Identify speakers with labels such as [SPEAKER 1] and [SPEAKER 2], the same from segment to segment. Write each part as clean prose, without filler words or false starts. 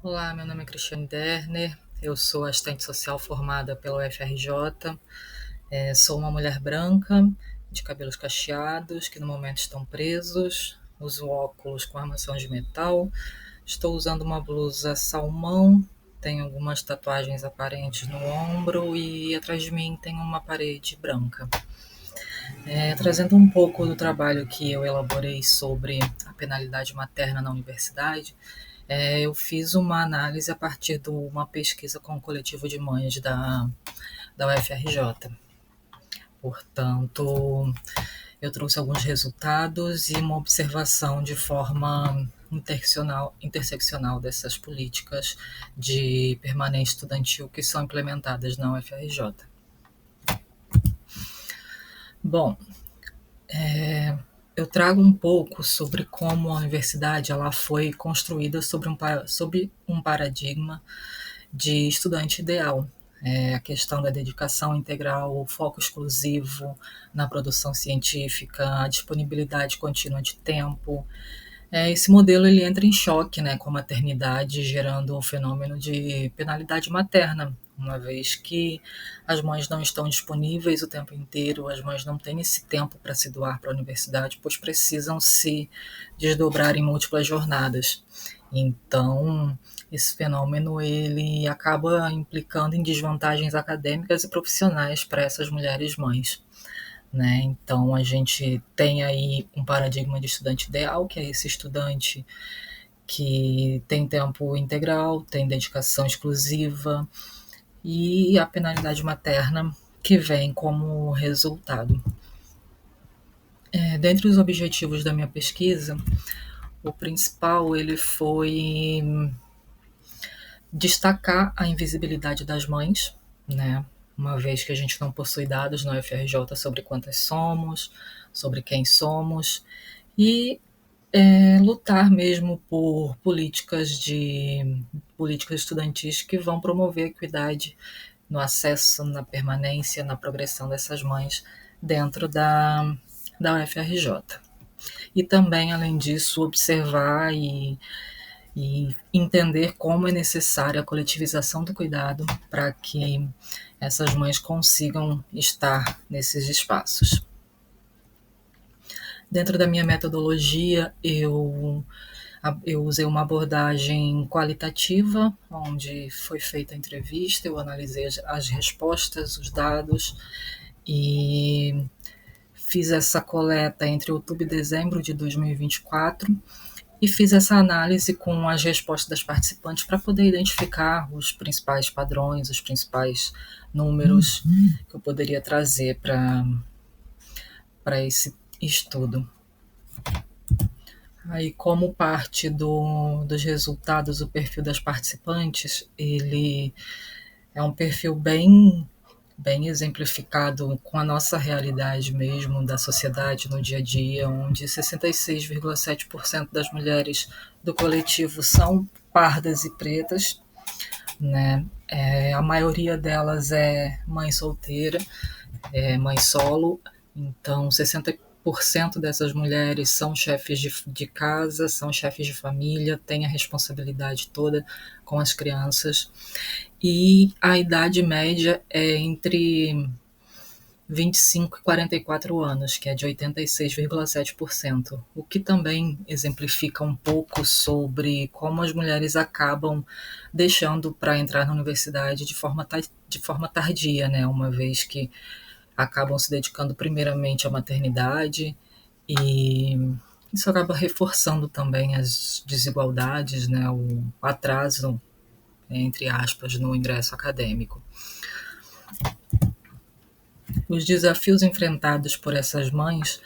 [SPEAKER 1] Olá, meu nome é Cristiane Derner, eu sou assistente social formada pela UFRJ, sou uma mulher branca, de cabelos cacheados, que no momento estão presos, uso óculos com armação de metal, estou usando uma blusa salmão, tenho algumas tatuagens aparentes no ombro e atrás de mim tem uma parede branca. Trazendo um pouco do trabalho que eu elaborei sobre a penalidade materna na universidade, eu fiz uma análise a partir de uma pesquisa com o coletivo de mães da UFRJ. Portanto, eu trouxe alguns resultados e uma observação de forma interseccional dessas políticas de permanência estudantil que são implementadas na UFRJ. Bom, eu trago um pouco sobre como a universidade ela foi construída sob um paradigma de estudante ideal. A questão da dedicação integral, o foco exclusivo na produção científica, a disponibilidade contínua de tempo. Esse modelo ele entra em choque, né, com a maternidade, gerando um fenômeno de penalidade materna, uma vez que as mães não estão disponíveis o tempo inteiro, as mães não têm esse tempo para se doar para a universidade, pois precisam se desdobrar em múltiplas jornadas. Então, esse fenômeno ele acaba implicando em desvantagens acadêmicas e profissionais para essas mulheres mães. Né? Então, a gente tem aí um paradigma de estudante ideal, que é esse estudante que tem tempo integral, tem dedicação exclusiva, e a penalidade materna que vem como resultado. Dentre os objetivos da minha pesquisa, o principal ele foi destacar a invisibilidade das mães, né? Uma vez que a gente não possui dados na UFRJ sobre quantas somos, sobre quem somos, e lutar mesmo por políticas estudantis que vão promover a equidade no acesso, na permanência, na progressão dessas mães dentro da UFRJ. E também, além disso, observar e entender como é necessária a coletivização do cuidado para que essas mães consigam estar nesses espaços. Dentro da minha metodologia, eu usei uma abordagem qualitativa, onde foi feita a entrevista, eu analisei as respostas, os dados, e fiz essa coleta entre outubro e dezembro de 2024, e fiz essa análise com as respostas das participantes para poder identificar os principais padrões, os principais números que eu poderia trazer para esse estudo. Aí, como parte dos resultados, o perfil das participantes, ele é um perfil bem exemplificado com a nossa realidade mesmo, da sociedade no dia a dia, onde 66,7% das mulheres do coletivo são pardas e pretas, né? A maioria delas é mãe solteira, mãe solo, então 60% dessas mulheres são chefes de casa, são chefes de família, têm a responsabilidade toda com as crianças, e a idade média é entre 25 e 44 anos, que é de 86,7%, o que também exemplifica um pouco sobre como as mulheres acabam deixando para entrar na universidade de forma tardia, né? Uma vez que acabam se dedicando primeiramente à maternidade, e isso acaba reforçando também as desigualdades, né? O atraso, entre aspas, no ingresso acadêmico. Os desafios enfrentados por essas mães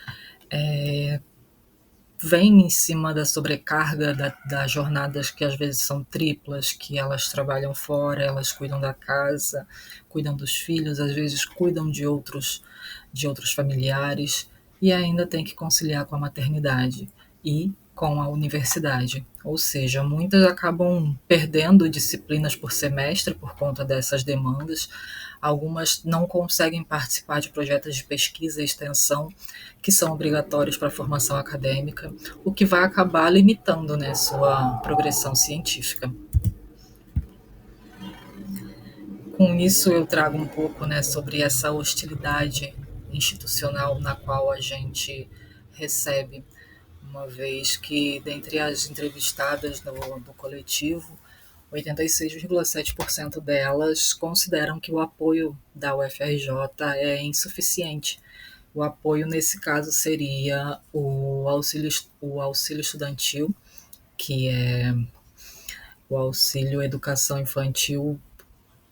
[SPEAKER 1] vêm em cima da sobrecarga das jornadas que às vezes são triplas, que elas trabalham fora, elas cuidam da casa, cuidam dos filhos, às vezes cuidam de outros familiares, e ainda tem que conciliar com a maternidade e com a universidade. Ou seja, muitas acabam perdendo disciplinas por semestre por conta dessas demandas. Algumas não conseguem participar de projetos de pesquisa e extensão que são obrigatórios para a formação acadêmica, o que vai acabar limitando, né, sua progressão científica. Com isso, eu trago um pouco, né, sobre essa hostilidade institucional na qual a gente recebe, uma vez que, dentre as entrevistadas do coletivo, 86,7% delas consideram que o apoio da UFRJ é insuficiente. O apoio, nesse caso, seria o auxílio estudantil, que é o auxílio educação infantil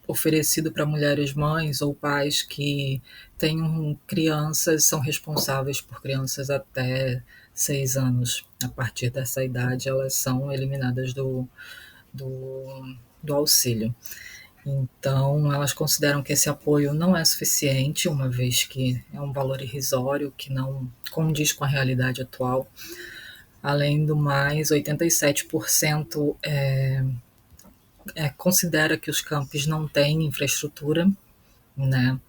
[SPEAKER 1] oferecido para mulheres mães ou pais que tenham crianças, são responsáveis por crianças até 6 anos. A partir dessa idade, elas são eliminadas do auxílio. Então, elas consideram que esse apoio não é suficiente, uma vez que é um valor irrisório, que não condiz com a realidade atual. Além do mais, 87% considera que os campos não têm infraestrutura, né?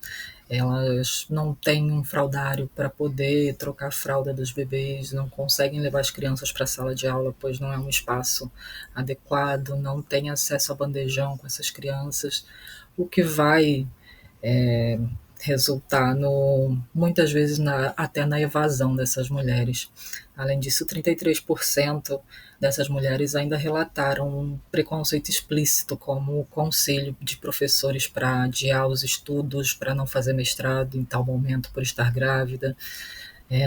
[SPEAKER 1] Elas não têm um fraldário para poder trocar a fralda dos bebês, não conseguem levar as crianças para a sala de aula, pois não é um espaço adequado, não tem acesso a bandejão com essas crianças, o que vai é, resultar muitas vezes até na evasão dessas mulheres. Além disso, 33% dessas mulheres ainda relataram um preconceito explícito, como o conselho de professores para adiar os estudos, para não fazer mestrado em tal momento por estar grávida,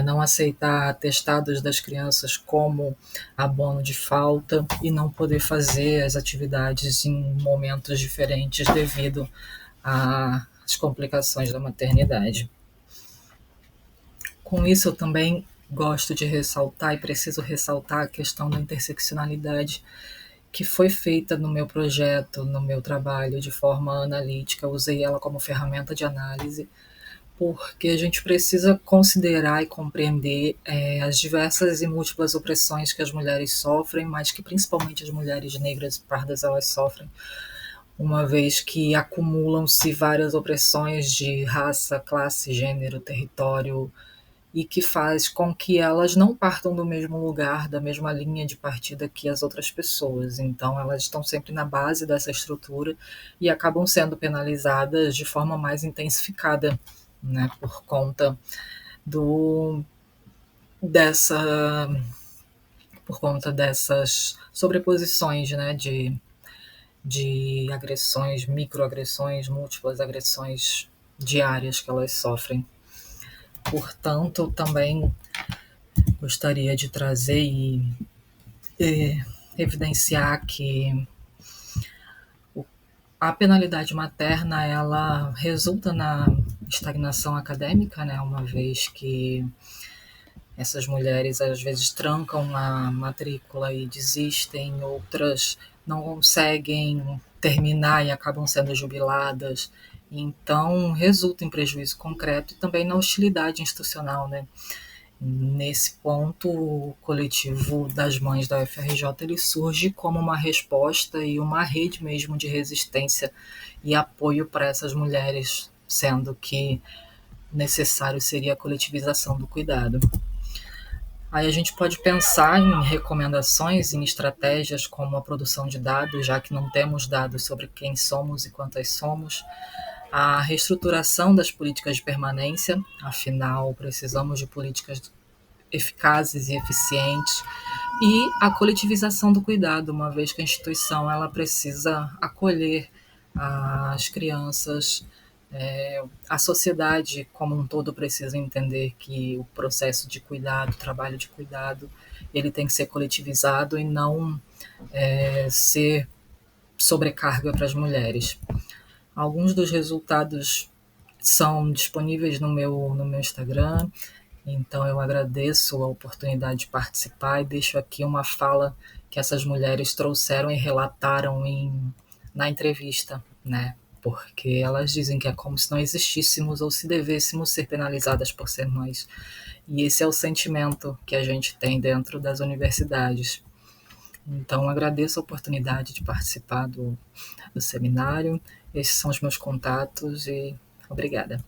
[SPEAKER 1] não aceitar atestados das crianças como abono de falta e não poder fazer as atividades em momentos diferentes devido às complicações da maternidade. Com isso, eu também gosto de ressaltar e preciso ressaltar a questão da interseccionalidade que foi feita no meu projeto, no meu trabalho de forma analítica. Eu usei ela como ferramenta de análise, porque a gente precisa considerar e compreender as diversas e múltiplas opressões que as mulheres sofrem, mas que principalmente as mulheres negras e pardas elas sofrem, uma vez que acumulam-se várias opressões de raça, classe, gênero, território, e que faz com que elas não partam do mesmo lugar, da mesma linha de partida que as outras pessoas. Então, elas estão sempre na base dessa estrutura e acabam sendo penalizadas de forma mais intensificada, né, por conta do dessa por conta dessas sobreposições, né, de agressões, microagressões, múltiplas agressões diárias que elas sofrem. Portanto, também gostaria de trazer e evidenciar que a penalidade materna ela resulta na estagnação acadêmica, né, uma vez que essas mulheres às vezes trancam a matrícula e desistem, outras não conseguem terminar e acabam sendo jubiladas. Então, resulta em prejuízo concreto e também na hostilidade institucional, né? Nesse ponto, o coletivo das mães da UFRJ ele surge como uma resposta e uma rede mesmo de resistência e apoio para essas mulheres, sendo que necessário seria a coletivização do cuidado. Aí a gente pode pensar em recomendações, em estratégias como a produção de dados, já que não temos dados sobre quem somos e quantas somos, a reestruturação das políticas de permanência, afinal, precisamos de políticas eficazes e eficientes, e a coletivização do cuidado, uma vez que a instituição ela precisa acolher as crianças, a sociedade como um todo precisa entender que o processo de cuidado, o trabalho de cuidado, ele tem que ser coletivizado e não ser sobrecarga para as mulheres. Alguns dos resultados são disponíveis no meu Instagram, então eu agradeço a oportunidade de participar e deixo aqui uma fala que essas mulheres trouxeram e relataram na entrevista, né? Porque elas dizem que é como se não existíssemos ou se devêssemos ser penalizadas por ser mães. E esse é o sentimento que a gente tem dentro das universidades. Então, agradeço a oportunidade de participar do seminário. Esses são os meus contatos e obrigada.